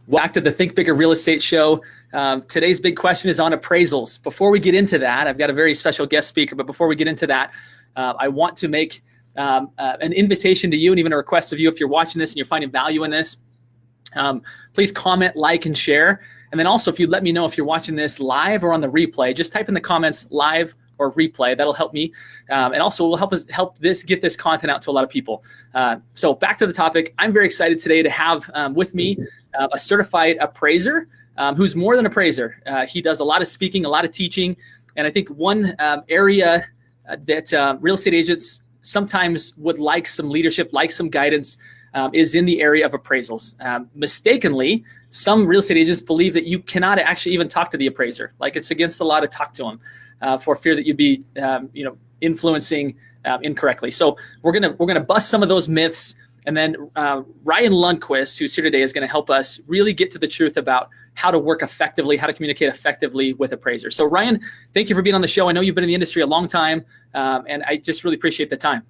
Back to the Think Bigger Real Estate Show. Today's big question is on appraisals. Before we get into that, I've got a very special guest speaker, but before we get into that, I want to make an invitation to you and even a request of you, if you're watching this and you're finding value in this, please comment, like, and share. And then also, if you let me know if you're watching this live or on the replay, just type in the comments live or replay. That'll help me. And also will help us get this content out to a lot of people. So back to the topic. I'm very excited today to have with me a certified appraiser who's more than appraiser. He does a lot of speaking, a lot of teaching. And I think one area that real estate agents sometimes would like some leadership, like some guidance, is in the area of appraisals. Mistakenly, some real estate agents believe that you cannot actually even talk to the appraiser. Like it's against the law to talk to him for fear that you'd be, influencing incorrectly. So we're gonna bust some of those myths, and then Ryan Lundquist, who's here today, is going to help us really get to the truth about how to work effectively, how to communicate effectively with appraisers. So Ryan, thank you for being on the show. I know you've been in the industry a long time, and I just really appreciate the time.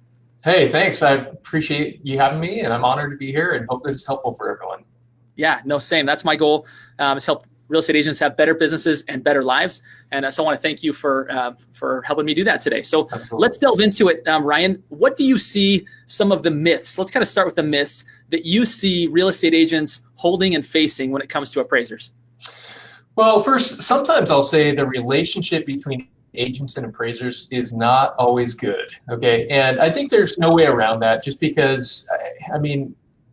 Hey, thanks. I appreciate you having me, and I'm honored to be here and hope this is helpful for everyone. Yeah, no, same. That's my goal, is help real estate agents have better businesses and better lives. And so I want to thank you for helping me do that today. So Absolutely. Let's delve into it. Ryan, what do you see some of the myths? Let's kind of start with the myths that you see real estate agents holding and facing when it comes to appraisers. Well, first, sometimes I'll say the relationship between agents and appraisers is not always good. Okay. And I think there's no way around that, just because,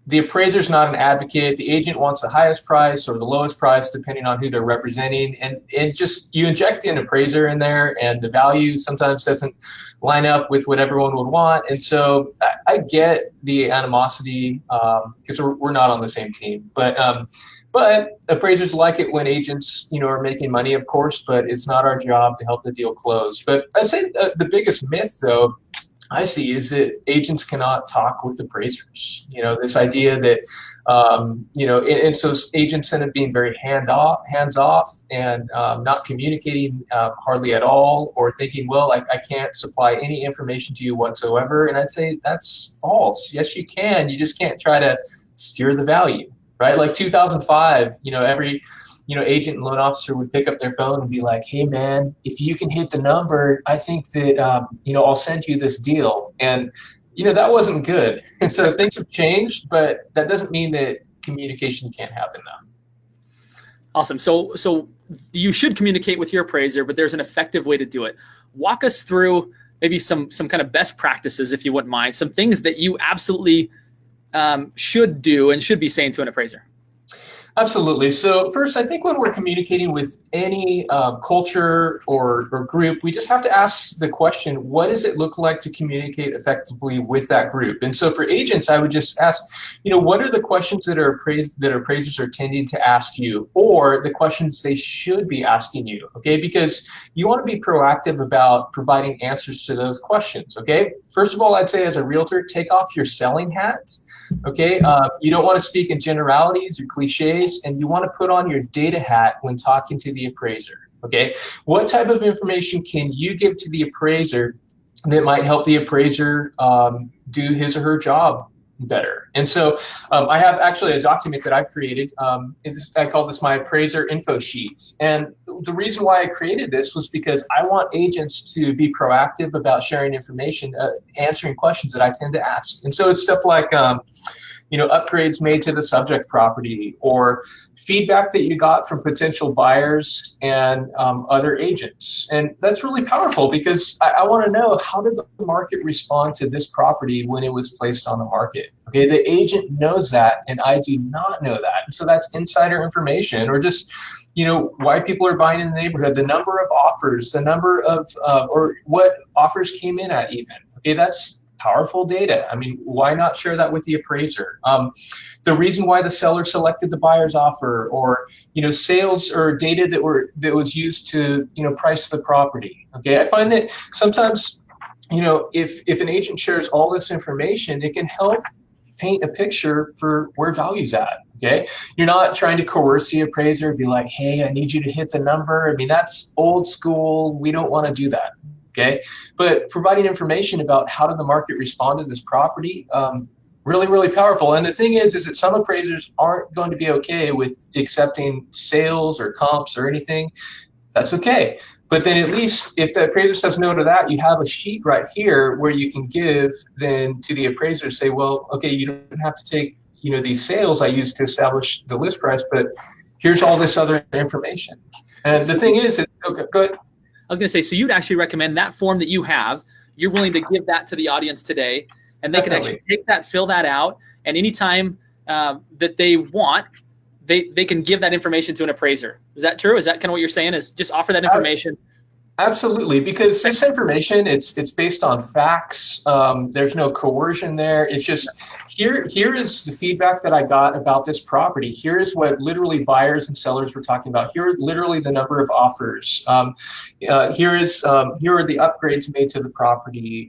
the appraiser is not an advocate. The agent wants the highest price or the lowest price, depending on who they're representing. And just you inject an appraiser in there, and the value sometimes doesn't line up with what everyone would want. And so I get the animosity because we're not on the same team. But appraisers like it when agents, are making money, of course, but it's not our job to help the deal close. But I'd say the biggest myth, though, I see is that agents cannot talk with appraisers. This idea that, and so agents end up being very hands off and not communicating hardly at all, or thinking, well, I can't supply any information to you whatsoever. And I'd say that's false. Yes, you can. You just can't try to steer the value, right? Like 2005, every agent and loan officer would pick up their phone and be like, hey man, if you can hit the number, I think that, I'll send you this deal. And, that wasn't good. And so things have changed, but that doesn't mean that communication can't happen now. Awesome. So you should communicate with your appraiser, but there's an effective way to do it. Walk us through maybe some kind of best practices, if you wouldn't mind, some things that you absolutely should do and should be saying to an appraiser. Absolutely. So first, I think when we're communicating with any culture or group, we just have to ask the question, what does it look like to communicate effectively with that group? And so for agents, I would just ask, what are the questions that appraisers are tending to ask you, or the questions they should be asking you, okay? Because you want to be proactive about providing answers to those questions, okay? First of all, I'd say as a realtor, take off your selling hats. Okay, you don't want to speak in generalities or cliches, and you want to put on your data hat when talking to the appraiser. Okay, what type of information can you give to the appraiser that might help the appraiser do his or her job better? And so I have actually a document that I created. I call this my appraiser info sheet. And the reason why I created this was because I want agents to be proactive about sharing information, answering questions that I tend to ask. And so it's stuff like, upgrades made to the subject property, or feedback that you got from potential buyers and other agents. And that's really powerful, because I want to know, how did the market respond to this property when it was placed on the market? Okay, the agent knows that, and I do not know that. And so that's insider information, or just, why people are buying in the neighborhood, the number of offers, the number of, or what offers came in at even. Okay, that's powerful data. Why not share that with the appraiser? The reason why the seller selected the buyer's offer, or sales or data that was used to price the property. Okay, I find that sometimes if an agent shares all this information, it can help paint a picture for where value's at. Okay, you're not trying to coerce the appraiser, be like, hey, I need you to hit the number. That's old school. We don't want to do that. Okay, but providing information about how did the market respond to this property, Really, really powerful. And the thing is that some appraisers aren't going to be okay with accepting sales or comps or anything. That's okay. But then at least if the appraiser says no to that, you have a sheet right here where you can give then to the appraiser, say, well, okay, you don't have to take, these sales I used to establish the list price, but here's all this other information. And the thing is, okay, go ahead. I was going to say, so you'd actually recommend that form that you have, you're willing to give that to the audience today, and they can actually take that, fill that out, and anytime that they want, they can give that information to an appraiser. Is that true? Is that kind of what you're saying, is just offer that information? Absolutely, because this information, it's based on facts. There's no coercion there. It's just, here is the feedback that I got about this property. Here is what literally buyers and sellers were talking about. Here are literally the number of offers. Here are the upgrades made to the property.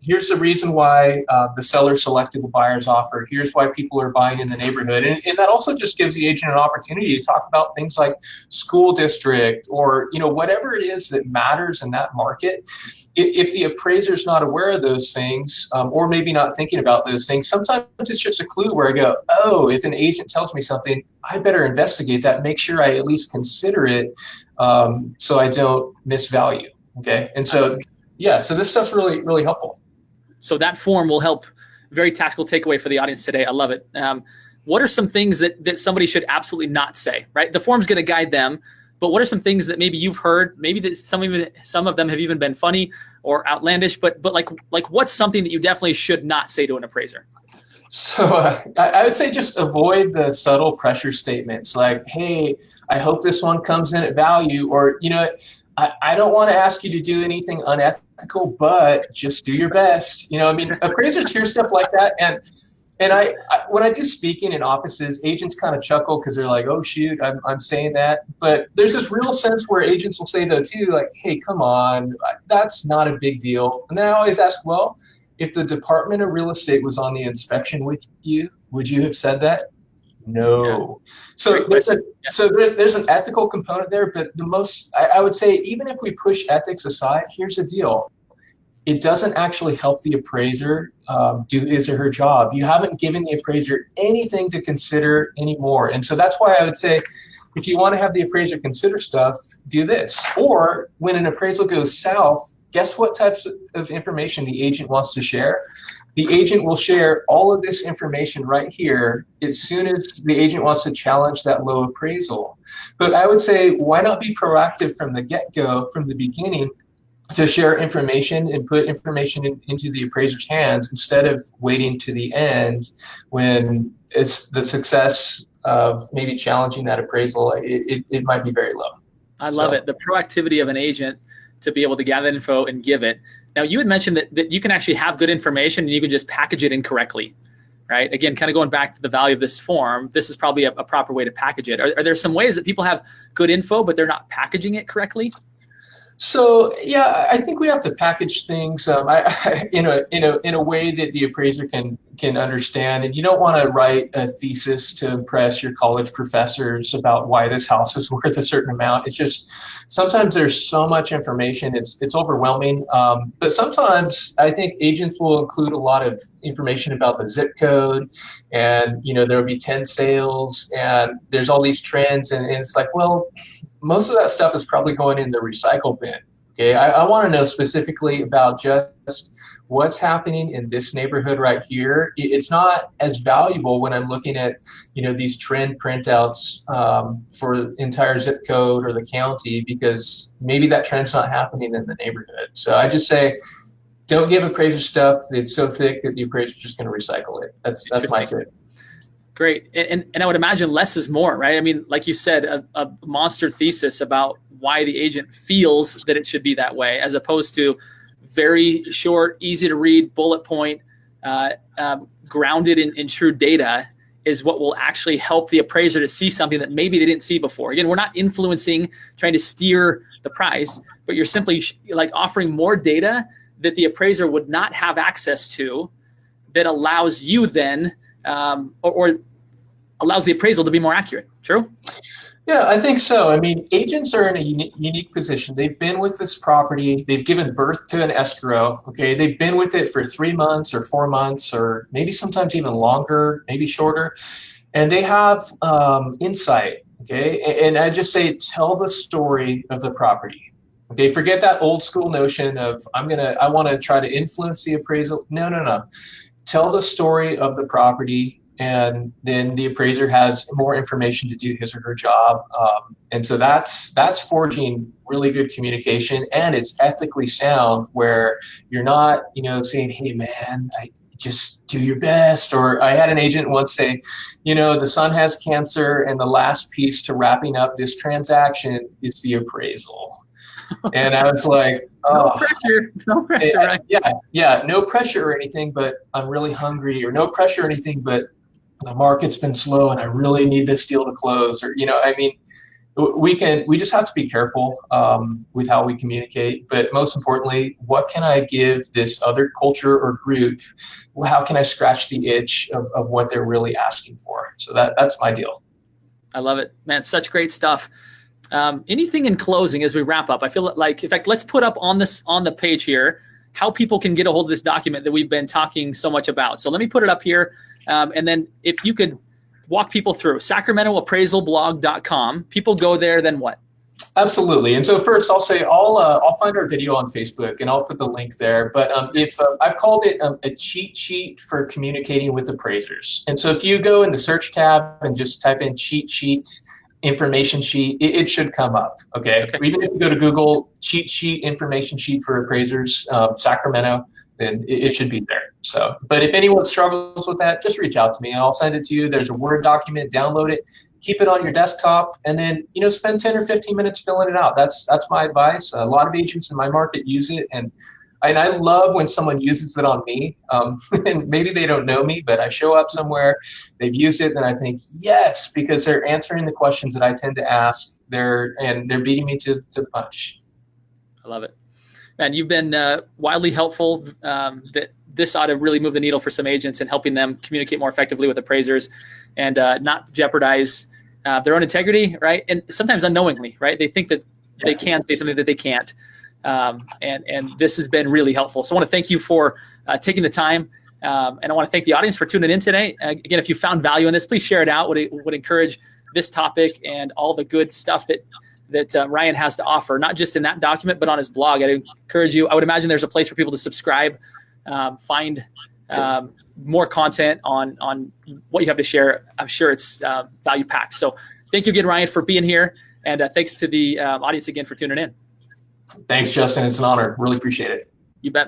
Here's the reason why the seller selected the buyer's offer. Here's why people are buying in the neighborhood. And that also just gives the agent an opportunity to talk about things like school district or, whatever it is that matters in that market. If the appraiser's not aware of those things, or maybe not thinking about those things, sometimes it's just a clue where I go, oh, if an agent tells me something, I better investigate that, make sure I at least consider it, so I don't miss value. Okay. And so, yeah, so this stuff's really, really helpful. So that form will help. Very tactical takeaway for the audience today. I love it. What are some things that somebody should absolutely not say, right? The form's going to guide them, but what are some things that maybe you've heard, maybe that some of them have even been funny or outlandish, but like what's something that you definitely should not say to an appraiser? So I would say just avoid the subtle pressure statements like, hey, I hope this one comes in at value, or, I don't want to ask you to do anything unethical, but just do your best. Appraisers hear stuff like that. And I when I do speaking in offices, agents kind of chuckle because they're like, oh, shoot, I'm saying that. But there's this real sense where agents will say, though, too, like, hey, come on, that's not a big deal. And then I always ask, well, if the Department of Real Estate was on the inspection with you, would you have said that? No. Yeah. So there's an ethical component there, but I would say, even if we push ethics aside, here's the deal. It doesn't actually help the appraiser do his or her job. You haven't given the appraiser anything to consider anymore. And so that's why I would say, if you want to have the appraiser consider stuff, do this. Or when an appraisal goes south, guess what types of information the agent wants to share? The agent will share all of this information right here as soon as the agent wants to challenge that low appraisal. But I would say, why not be proactive from the get-go, from the beginning, to share information and put information into the appraiser's hands instead of waiting to the end when it's the success of maybe challenging that appraisal, it might be very low. I love it. The proactivity of an agent to be able to gather info and give it. Now, you had mentioned that you can actually have good information and you can just package it incorrectly, right? Again, kind of going back to the value of this form, this is probably a proper way to package it. Are there some ways that people have good info, but they're not packaging it correctly? So yeah, I think we have to package things in a way that the appraiser can understand. And you don't want to write a thesis to impress your college professors about why this house is worth a certain amount. It's just sometimes there's so much information, it's overwhelming. But sometimes I think agents will include a lot of information about the zip code, and there'll be 10 sales, and there's all these trends, and it's like, well, most of that stuff is probably going in the recycle bin. Okay, I want to know specifically about just what's happening in this neighborhood right here. It's not as valuable when I'm looking at these trend printouts for the entire zip code or the county, because maybe that trend's not happening in the neighborhood. So I just say, don't give appraiser stuff that's so thick that the appraiser's just going to recycle it. That's my tip. Great. And I would imagine less is more, right? I mean, like you said, a monster thesis about why the agent feels that it should be that way, as opposed to very short, easy to read, bullet point, grounded in true data, is what will actually help the appraiser to see something that maybe they didn't see before. Again, we're not influencing, trying to steer the price, but you're simply like offering more data that the appraiser would not have access to, that allows you then or allows the appraisal to be more accurate. True? Yeah, I think so. I mean, agents are in a unique position. They've been with this property, they've given birth to an escrow. Okay, they've been with it for 3 months or 4 months, or maybe sometimes even longer, maybe shorter, and they have insight. Okay, and I just say tell the story of the property. Okay, forget that old school notion of I want to try to influence the appraisal. No, no, no. Tell the story of the property, and then the appraiser has more information to do his or her job. And so that's forging really good communication, and it's ethically sound, where you're not, saying, hey man, I just do your best. Or I had an agent once say, the son has cancer and the last piece to wrapping up this transaction is the appraisal. And I was like, no pressure, right? Yeah, no pressure or anything, but I'm really hungry, or no pressure or anything, but the market's been slow and I really need this deal to close. Or, I mean, we just have to be careful with how we communicate. But most importantly, what can I give this other culture or group? How can I scratch the itch of what they're really asking for? So that's my deal. I love it, man. Such great stuff. Anything in closing as we wrap up? I feel like, in fact, let's put up on the page here how people can get a hold of this document that we've been talking so much about. So let me put it up here. And then if you could walk people through SacramentoAppraisalBlog.com. People go there, then what? Absolutely. And so first I'll say I'll find our video on Facebook and I'll put the link there. But if I've called it a cheat sheet for communicating with appraisers. And so if you go in the search tab and just type in cheat sheet, information sheet, it should come up. Okay. Even if you go to Google, cheat sheet, information sheet for appraisers, Sacramento, then it should be there. So, but if anyone struggles with that, just reach out to me and I'll send it to you. There's a Word document, download it, keep it on your desktop, and then, spend 10 or 15 minutes filling it out. That's my advice. A lot of agents in my market use it, and I love when someone uses it on me. And maybe they don't know me, but I show up somewhere, they've used it, and I think, yes, because they're answering the questions that I tend to ask. They're beating me to the punch. I love it. Man, you've been wildly helpful. That this ought to really move the needle for some agents and helping them communicate more effectively with appraisers and not jeopardize their own integrity, right? And sometimes unknowingly, right? They think that they can say something that they can't. And this has been really helpful. So I want to thank you for taking the time. And I want to thank the audience for tuning in today. Again, if you found value in this, please share it out. Would encourage this topic and all the good stuff that Ryan has to offer, not just in that document, but on his blog. I'd encourage you. I would imagine there's a place for people to subscribe, find more content on what you have to share. I'm sure it's value packed. So thank you again, Ryan, for being here. And thanks to the audience again for tuning in. Thanks, Justin. It's an honor. Really appreciate it. You bet.